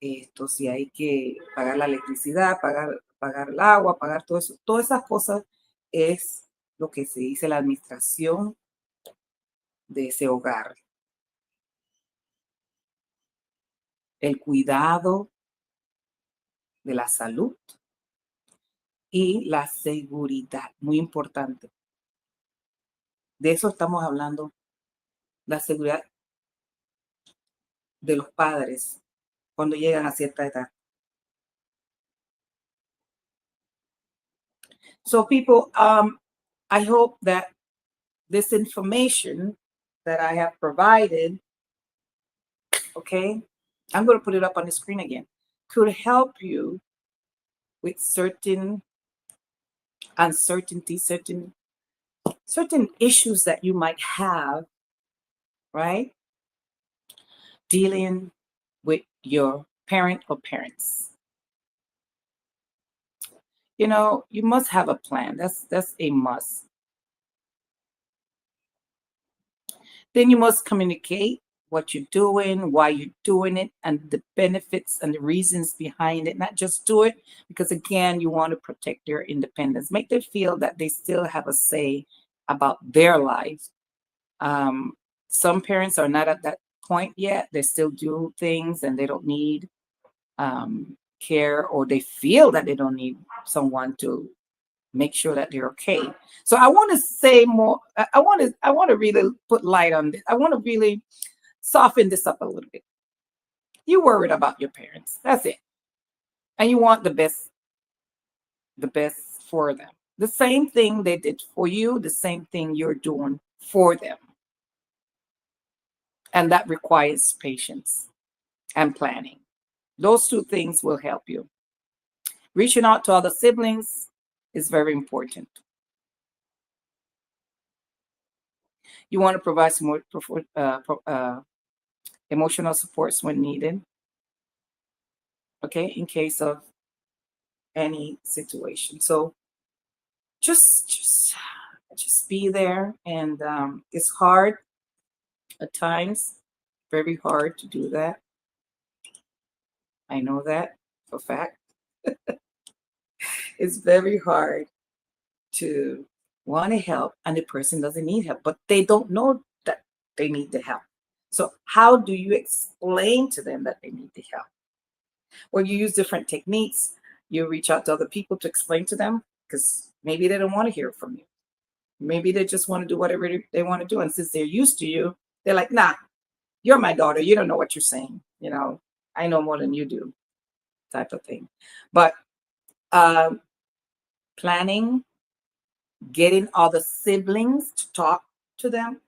si hay que pagar la electricidad, pagar el agua, pagar todo eso, todas esas cosas es lo que se dice la administración de ese hogar. El cuidado de la salud y la seguridad, muy importante. De eso estamos hablando, la seguridad de los padres cuando llegan a cierta edad. So people, I hope that this information that I have provided, okay, I'm going to put it up on the screen again, could help you with certain uncertainty, certain issues that you might have, right? Dealing with your parent or parents. You know, you must have a plan. That's a must. Then you must communicate what you're doing, why you're doing it, and the benefits and the reasons behind it. Not just do it because, again, you want to protect their independence. Make them feel that they still have a say about their lives. Some parents are not at that point yet. They still do things and they don't need care, or they feel that they don't need someone to make sure that they're okay. So I want to say more. I want to really put light on this. I want to really soften this up a little bit. You're worried about your parents. That's it. And you want the best for them. The same thing they did for you, the same thing you're doing for them. And that requires patience and planning. Those two things will help you. Reaching out to other siblings is very important. You want to provide some more emotional supports when needed, okay, in case of any situation. So just be there, and it's hard at times, very hard to do that. I know that for a fact. It's very hard to want to help and the person doesn't need help, but they don't know that they need the help. So how do you explain to them that they need the help? Well, you use different techniques. You reach out to other people to explain to them, because maybe they don't want to hear from you. Maybe they just want to do whatever they want to do. And since they're used to you, they're like, nah, you're my daughter. You don't know what you're saying. I know more than you do, type of thing. But planning, getting other siblings to talk to them.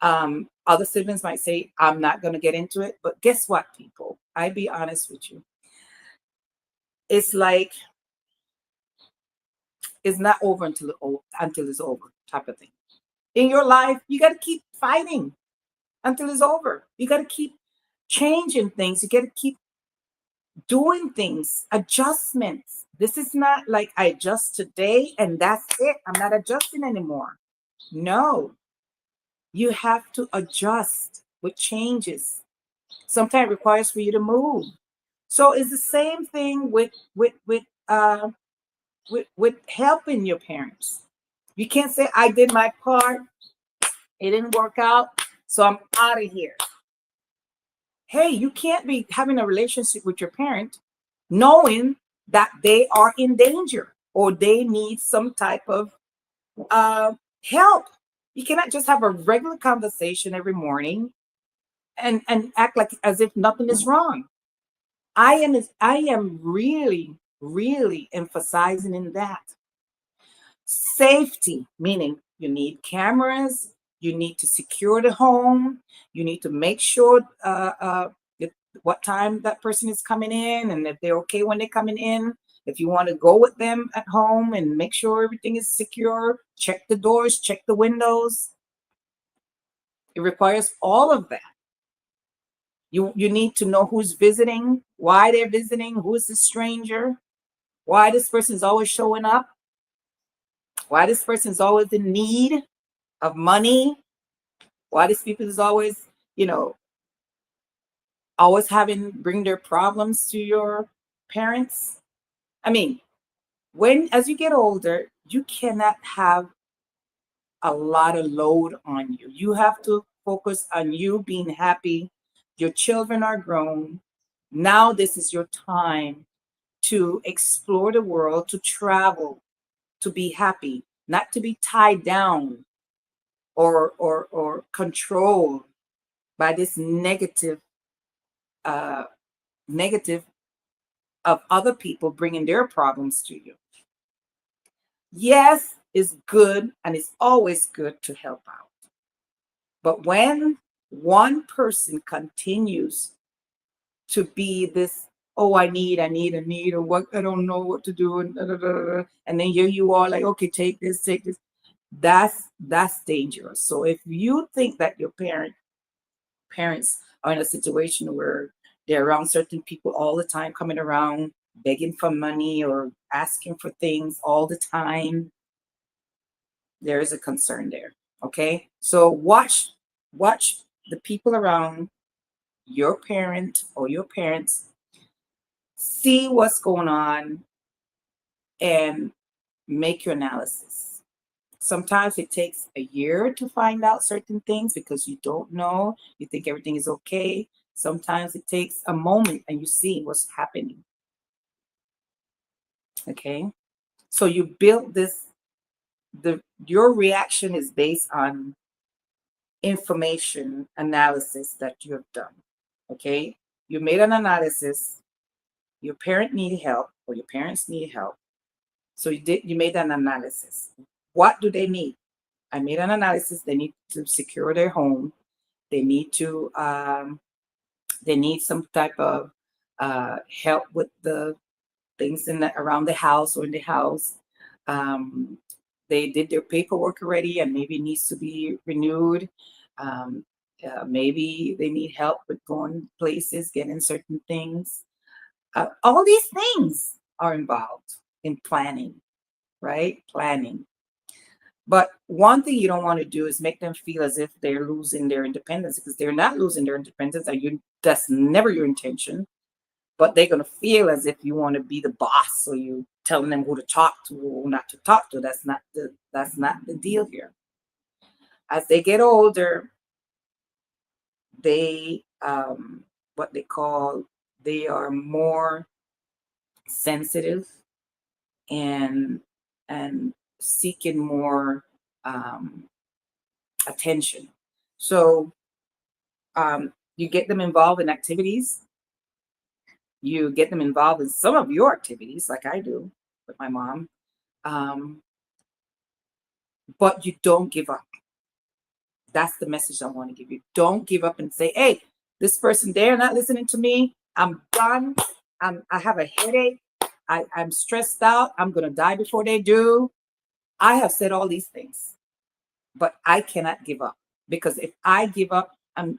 Other siblings might say, I'm not going to get into it. But guess what, people? I be honest with you. It's like, it's not over until it's over, type of thing. In your life, you got to keep fighting until it's over. You got to keep changing things. You got to keep doing things, adjustments. This is not like I adjust today and that's it. I'm not adjusting anymore. No, you have to adjust with changes. Sometimes it requires for you to move. So it's the same thing with helping your parents. You can't say, I did my part, it didn't work out, so I'm out of here. Hey, you can't be having a relationship with your parent knowing that they are in danger or they need some type of help. You cannot just have a regular conversation every morning and act like as if nothing is wrong. I am really, really emphasizing in that. Safety, meaning you need cameras, you need to secure the home, you need to make sure what time that person is coming in and if they're okay when they're coming in. If you want to go with them at home and make sure everything is secure, check the doors, check the windows. It requires all of that. You need to know who's visiting, why they're visiting, who's the stranger, why this person is always showing up, why this person is always in need of money, why this people is always, always bring their problems to your parents. I mean, as you get older, you cannot have a lot of load on you. You have to focus on you being happy. Your children are grown. Now this is your time to explore the world, to travel, to be happy, not to be tied down or controlled by this negative of other people bringing their problems to you. Yes, it's good and it's always good to help out. But when one person continues to be this, oh, I need, or what, I don't know what to do, and then here you are like, okay, take this. That's dangerous. So if you think that your parents are in a situation where they're around certain people all the time, coming around begging for money or asking for things all the time, there is a concern there. Okay, so watch the people around your parent or your parents, see what's going on and make your analysis. Sometimes it takes a year to find out certain things because you don't know, you think everything is okay. Sometimes it takes a moment and you see what's happening. Okay, so you build this, your reaction is based on information analysis that you have done. Okay, you made an analysis, your parent needed help or your parents need help, so you made an analysis. What do they need? I made an analysis. They need to secure their home, they need to they need some type of help with the things around the house or in the house. Um, they did their paperwork already and maybe it needs to be renewed. Um, maybe they need help with going places, getting certain things. All these things are involved in planning, right? Planning. But one thing you don't want to do is make them feel as if they're losing their independence because they're not losing their independence. And that's never your intention. But they're going to feel as if you want to be the boss, or you telling them who to talk to or who not to talk to. That's not the deal here. As they get older, they what they are more sensitive and seeking more um, attention. So you get them involved in activities. You get them involved in some of your activities, like I do with my mom. Um, but you don't give up. That's the message I want to give you. Don't give up and say, hey, this person there not listening to me. I'm done. I have a headache. I'm stressed out. I'm going to die before they do. I have said all these things, but I cannot give up because if I give up,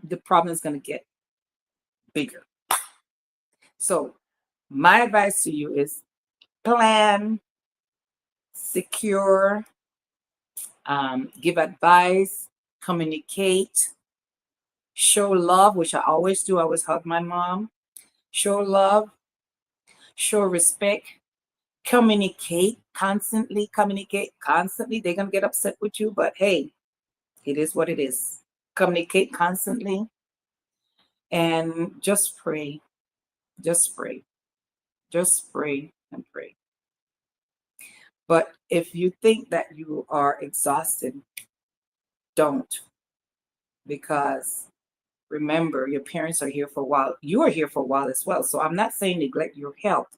the problem is going to get bigger. So my advice to you is plan, secure, give advice, communicate, show love, which I always do. I always hug my mom. Show love, show respect, communicate constantly. They're going to get upset with you, but hey, it is what it is. Communicate constantly and just pray. Just pray. Just pray and pray. But if you think that you are exhausted, don't. Because remember, your parents are here for a while. You are here for a while as well. So I'm not saying neglect your health.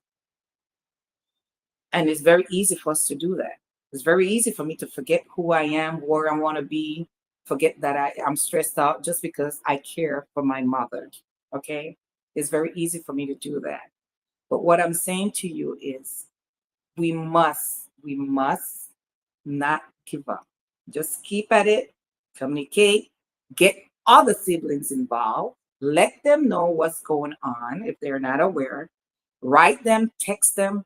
And it's very easy for us to do that. It's very easy for me to forget who I am, where I want to be, forget that I'm stressed out just because I care for my mother. Okay? It's very easy for me to do that. But what I'm saying to you is we must not give up. Just keep at it, communicate, get other siblings involved, let them know what's going on if they're not aware, write them, text them.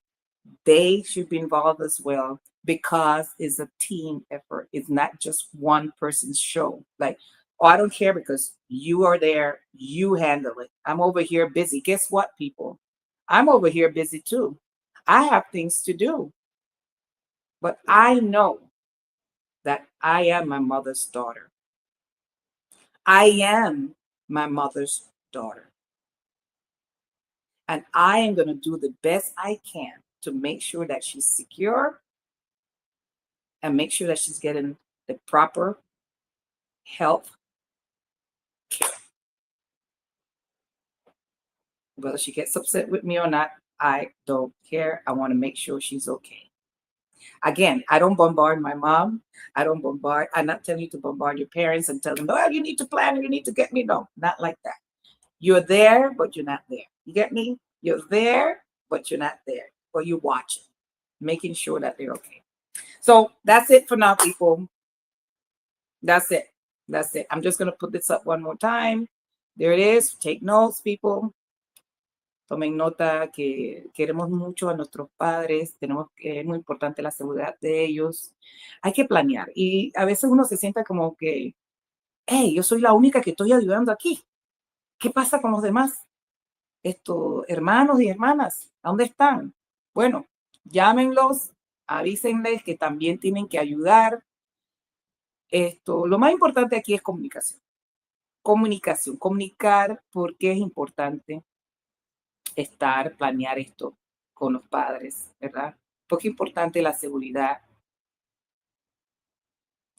They should be involved as well because it's a team effort. It's not just one person's show. Like, oh, I don't care because you are there, you handle it. I'm over here busy. Guess what, people? I'm over here busy too. I have things to do, but I know that I am my mother's daughter. I am my mother's daughter. And I am going to do the best I can to make sure that she's secure and make sure that she's getting the proper health care. Whether she gets upset with me or not, I don't care. I want to make sure she's okay. Again, I don't bombard my mom. I'm not telling you to bombard your parents and tell them, oh, you need to plan, you need to get me. No, not like that. You're there, but you're not there. You get me? You're there, but you're not there. Or you're watching, making sure that they're okay. So that's it for now, people. That's it. That's it. I'm just going to put this up one more time. There it is. Take notes, people. Tomen nota que queremos mucho a nuestros padres, es muy importante la seguridad de ellos. Hay que planear. Y a veces uno se sienta como que, hey, yo soy la única que estoy ayudando aquí. ¿Qué pasa con los demás? Hermanos y hermanas, ¿a dónde están? Bueno, llámenlos, avísenles que también tienen que ayudar. Lo más importante aquí es comunicación. Comunicar porque es importante planear esto con los padres, ¿verdad? Porque es importante la seguridad.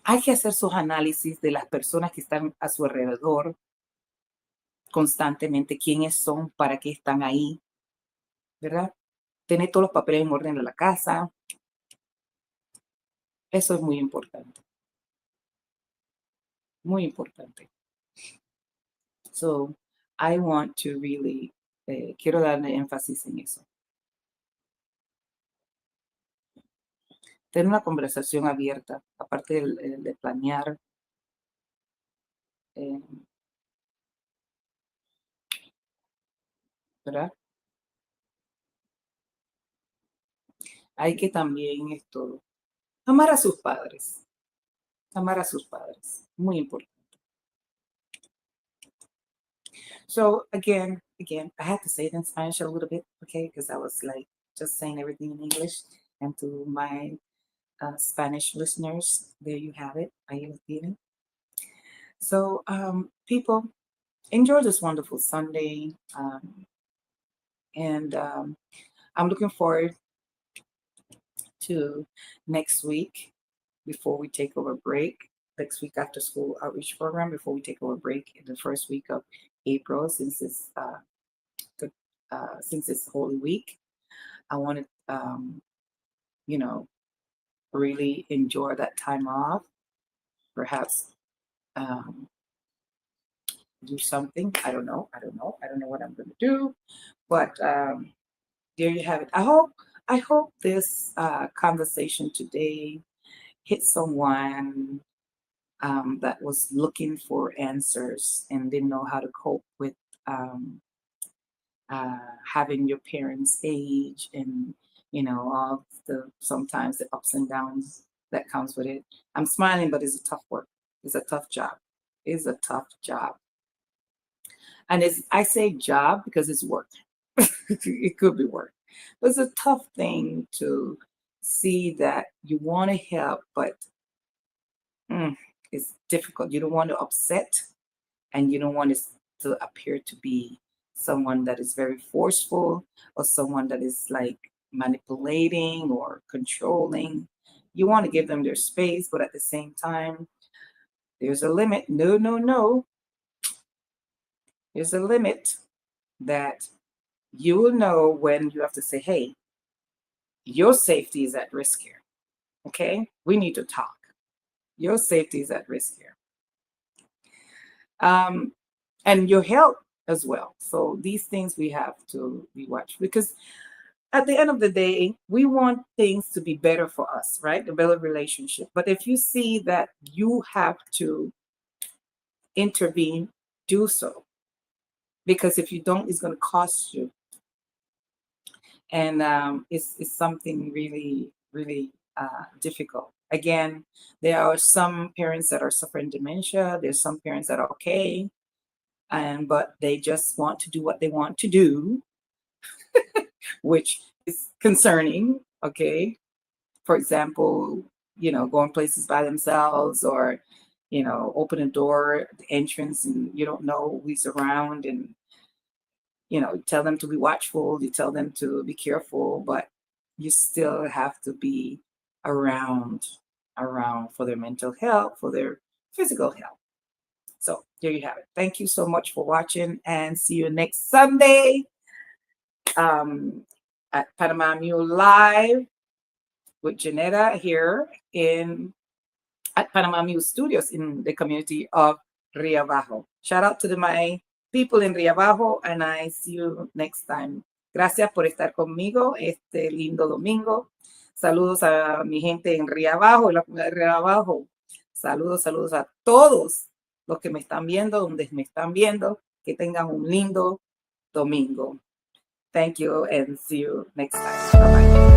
Hay que hacer sus análisis de las personas que están a su alrededor constantemente, quiénes son, para qué están ahí, ¿verdad? Tener todos los papeles en orden de la casa. Eso es muy importante. Muy importante. So, I want to really, quiero darle énfasis en eso. tener una conversación abierta, aparte de planear. eh, ¿Verdad? Hay que también amar a sus padres, muy importante. So again, I had to say it in Spanish a little bit, okay, because I was like just saying everything in English. And to my Spanish listeners, there you have it. Ahí lo tienen. So people, enjoy this wonderful Sunday, and I'm looking forward to next week before we take over break. Next week after school outreach program before we take over break in the first week of April, since it's since it's Holy Week. I want to, really enjoy that time off. Perhaps um, do something. I don't know. I don't know what I'm going to do. But there you have it. I hope this conversation today hit someone that was looking for answers and didn't know how to cope with um, having your parents age, and all the sometimes the ups and downs that comes with it. I'm smiling, but it's a tough work. It's a tough job. It's a tough job. And I say job because it's work. It could be work. But it's a tough thing to see that you want to help, but it's difficult. You don't want to upset, and you don't want to appear to be someone that is very forceful, or someone that is like manipulating or controlling. You want to give them their space, but at the same time, there's a limit. No, no, no. There's a limit that you will know when you have to say, hey, your safety is at risk here. Okay? We need to talk. Your safety is at risk here. And your health as well. So these things we have to be watched, because at the end of the day, we want things to be better for us, right? A better relationship. But if you see that you have to intervene, do so. Because if you don't, it's going to cost you. And it's something really, really difficult. Again, there are some parents that are suffering dementia. There's some parents that are okay, but they just want to do what they want to do, which is concerning. Okay, for example, going places by themselves, or open a door, the entrance, and you don't know who's around, and you tell them to be watchful, you tell them to be careful, but you still have to be around for their mental health, for their physical health. So there you have it. Thank you so much for watching, and see you next Sunday at Panama Mule Live with Janetta here at Panama Mule Studios in the community of Rio Bajo. Shout out to my people in Rio Bajo, and I see you next time. Gracias por estar conmigo este lindo domingo. Saludos a mi gente en Rio Bajo, en la comunidad de Rio Bajo. Saludos a todos los que me están viendo, donde me están viendo. Que tengan un lindo domingo. Thank you, and see you next time. Bye-bye.